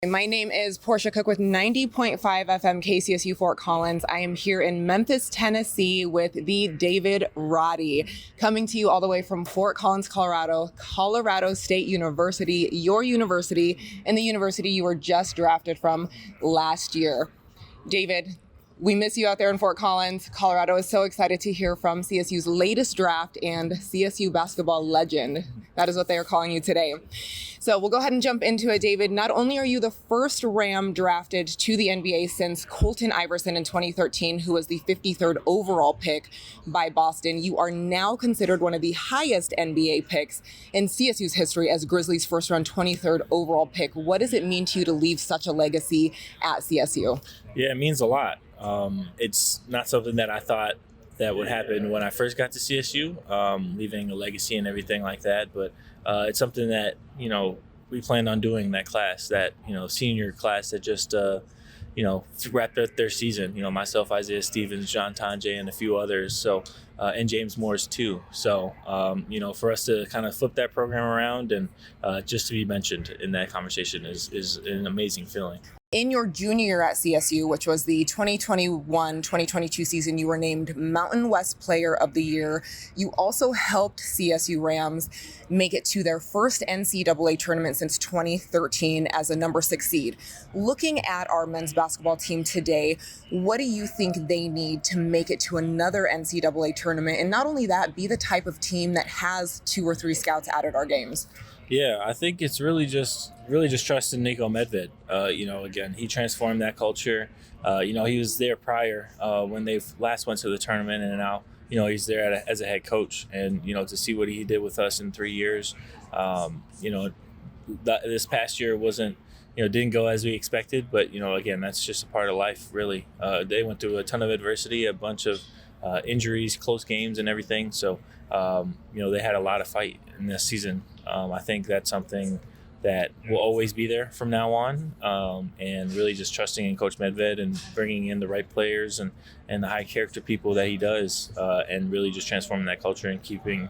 My name is Portia Cook with 90.5 FM KCSU Fort Collins. I am here in Memphis, Tennessee with the David Roddy, coming to you all the way from Fort Collins, Colorado, Colorado State University, your university, and the university you were just drafted from last year. David, we miss you out there in Fort Collins. Colorado is so excited to hear from CSU's latest draft and CSU basketball legend. That is what they are calling you today. So we'll go ahead and jump into it, David. Not only are you the first Ram drafted to the NBA since Colton Iverson in 2013, who was the 53rd overall pick by Boston, you are now considered one of the highest NBA picks in CSU's history as Grizzlies' first-round 23rd overall pick. What does it mean to you to leave such a legacy at CSU? Yeah, it means a lot. It's not something that I thought that would happen when I first got to CSU, leaving a legacy and everything like that. But it's something that, we planned on doing that class, that, senior class that just, wrapped up their season. Myself, Isaiah Stevens, John Tonje, and a few others. So, and James Morris too. So, for us to kind of flip that program around and just to be mentioned in that conversation is an amazing feeling. In your junior year at CSU, which was the 2021-2022 season, you were named Mountain West Player of the Year. You also helped CSU Rams make it to their first NCAA tournament since 2013 as a number 6 seed. Looking at our men's basketball team today, what do you think they need to make it to another NCAA tournament? And not only that, be the type of team that has 2 or 3 scouts out at our games? Yeah, I think it's really just trusting Nico Medved. Again, he transformed that culture. He was there prior when they last went to the tournament, and now, he's there as a head coach. And, to see what he did with us in 3 years, this past year wasn't, didn't go as we expected. But, again, that's just a part of life, really. They went through a ton of adversity, a bunch of injuries, close games and everything. So, they had a lot of fight in this season. I think that's something that will always be there from now on, and really just trusting in Coach Medved and bringing in the right players and the high character people that he does, and really just transforming that culture and keeping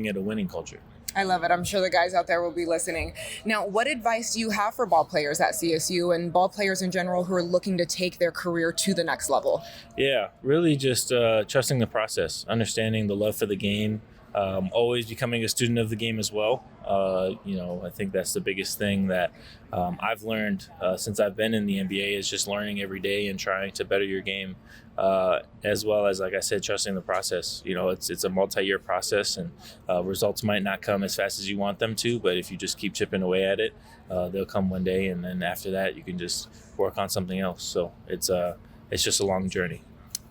it a winning culture. I love it. I'm sure the guys out there will be listening. Now, what advice do you have for ball players at CSU and ball players in general who are looking to take their career to the next level? Yeah, really just trusting the process, understanding the love for the game, always becoming a student of the game as well. I think that's the biggest thing that I've learned since I've been in the NBA is just learning every day and trying to better your game, as well as, like I said, trusting the process. It's a multi-year process, and results might not come as fast as you want them to, but if you just keep chipping away at it, they'll come one day, and then after that, you can just work on something else. So it's just a long journey.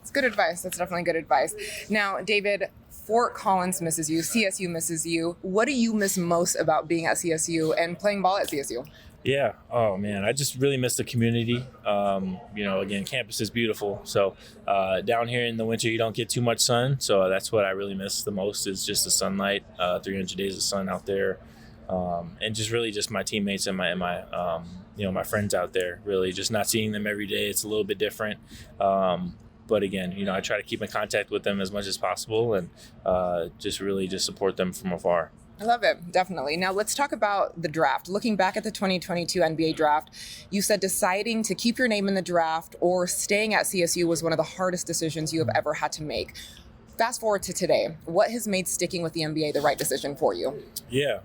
It's good advice. That's definitely good advice. Now, David, Fort Collins misses you. CSU misses you. What do you miss most about being at CSU and playing ball at CSU? Yeah. Oh, man. I just really miss the community. Again, campus is beautiful. So down here in the winter, you don't get too much sun. So that's what I really miss the most is just the sunlight, 300 days of sun out there. And just really just my teammates and my my friends out there, really just not seeing them every day. It's a little bit different. But again, I try to keep in contact with them as much as possible and just really just support them from afar. I love it. Definitely. Now let's talk about the draft. Looking back at the 2022 NBA draft, you said deciding to keep your name in the draft or staying at CSU was one of the hardest decisions you have ever had to make. Fast forward to today, what has made sticking with the NBA the right decision for you? Yeah.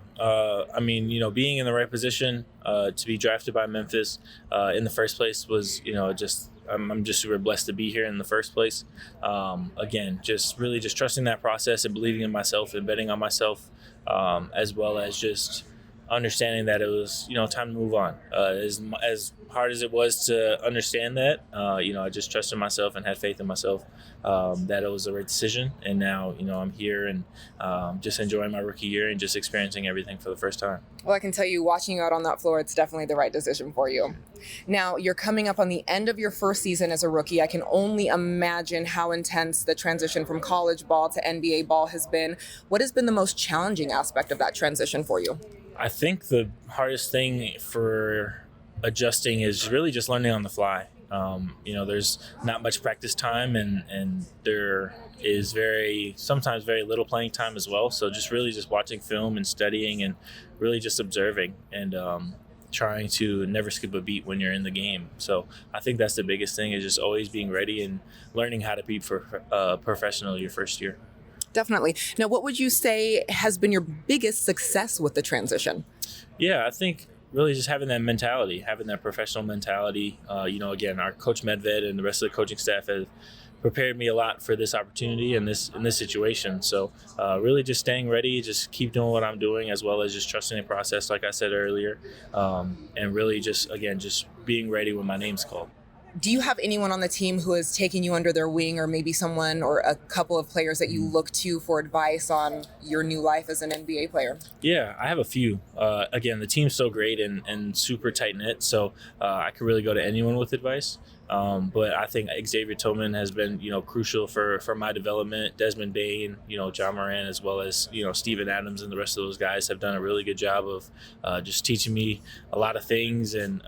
Being in the right position to be drafted by Memphis in the first place was, I'm just super blessed to be here in the first place. Again, just really just trusting that process and believing in myself and betting on myself, as well as just understanding that it was, time to move on. As hard as it was to understand that, I just trusted myself and had faith in myself that it was the right decision. And now, I'm here and just enjoying my rookie year and just experiencing everything for the first time. Well, I can tell you, watching you out on that floor, it's definitely the right decision for you. Now, you're coming up on the end of your first season as a rookie. I can only imagine how intense the transition from college ball to NBA ball has been. What has been the most challenging aspect of that transition for you? I think the hardest thing for adjusting is really just learning on the fly. There's not much practice time and there is sometimes very little playing time as well. So just really just watching film and studying and really just observing. And trying to never skip a beat when you're in the game. So I think that's the biggest thing, is just always being ready and learning how to be professional your first year. Definitely. Now, what would you say has been your biggest success with the transition? Yeah, I think really just having that mentality, having that professional mentality. Again, our coach Medved and the rest of the coaching staff have prepared me a lot for this opportunity and this situation. So really just staying ready, just keep doing what I'm doing, as well as just trusting the process, like I said earlier, and really just being ready when my name's called. Do you have anyone on the team who has taken you under their wing, or maybe someone or a couple of players that you look to for advice on your new life as an NBA player? Yeah, I have a few. Again, the team's so great and super tight-knit, so I could really go to anyone with advice. But I think Xavier Tillman has been, crucial for my development. Desmond Bain, John Moran, as well as, Steven Adams and the rest of those guys have done a really good job of just teaching me a lot of things. And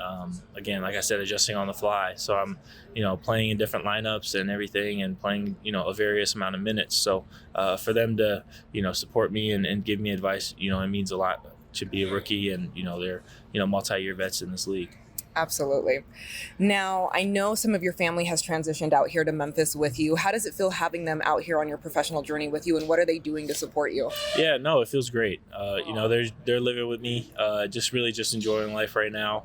again, like I said, adjusting on the fly. So I'm, playing in different lineups and everything, and playing, a various amount of minutes. So for them to, support me and give me advice, it means a lot to be a rookie, and, they're, multi-year vets in this league. Absolutely. Now, I know some of your family has transitioned out here to Memphis with you. How does it feel having them out here on your professional journey with you, and what are they doing to support you? Yeah, no, it feels great. They're living with me, just enjoying life right now.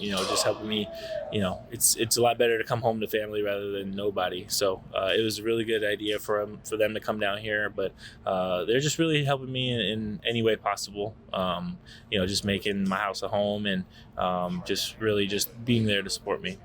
Just helping me. It's a lot better to come home to family rather than nobody. So it was a really good idea for them to come down here, but they're just really helping me in any way possible. Just making my house a home, and just being there to support me.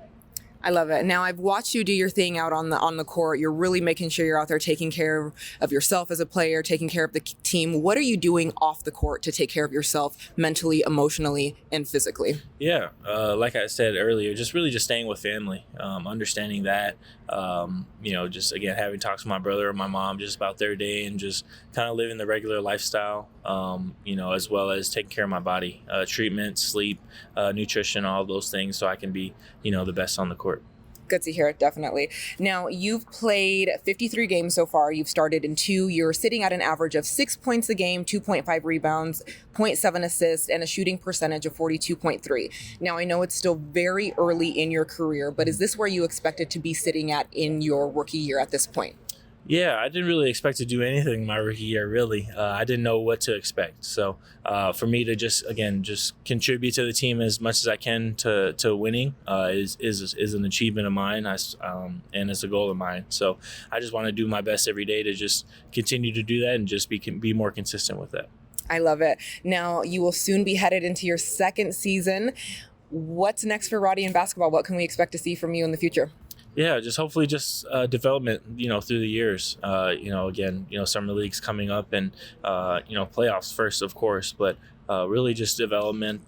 I love it. Now, I've watched you do your thing out on the court. You're really making sure you're out there taking care of yourself as a player, taking care of the team. What are you doing off the court to take care of yourself mentally, emotionally, and physically? Yeah, like I said earlier, just staying with family, understanding that, again, having talks with my brother or my mom just about their day, and just kind of living the regular lifestyle, as well as taking care of my body, treatment, sleep, nutrition, all of those things, so I can be, the best on the court. Good to hear it, definitely. Now, you've played 53 games so far. You've started in 2. You're sitting at an average of 6 points a game, 2.5 rebounds, 0.7 assists, and a shooting percentage of 42.3. Now, I know it's still very early in your career, but is this where you expected to be sitting at in your rookie year at this point? Yeah, I didn't really expect to do anything my rookie year, really. I didn't know what to expect. So for me to just contribute to the team as much as I can to winning is an achievement of mine, and it's a goal of mine. So I just want to do my best every day to just continue to do that, and just be more consistent with that. I love it. Now, you will soon be headed into your second season. What's next for Roddy in basketball? What can we expect to see from you in the future? Yeah, hopefully development, through the years. Summer league's coming up, and, playoffs first, of course, but really just development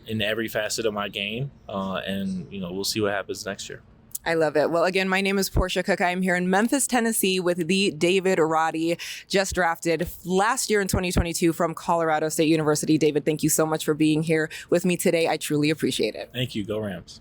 in every facet of my game. And we'll see what happens next year. I love it. Well, again, my name is Portia Cook. I am here in Memphis, Tennessee with the David Roddy, just drafted last year in 2022 from Colorado State University. David, thank you so much for being here with me today. I truly appreciate it. Thank you. Go Rams.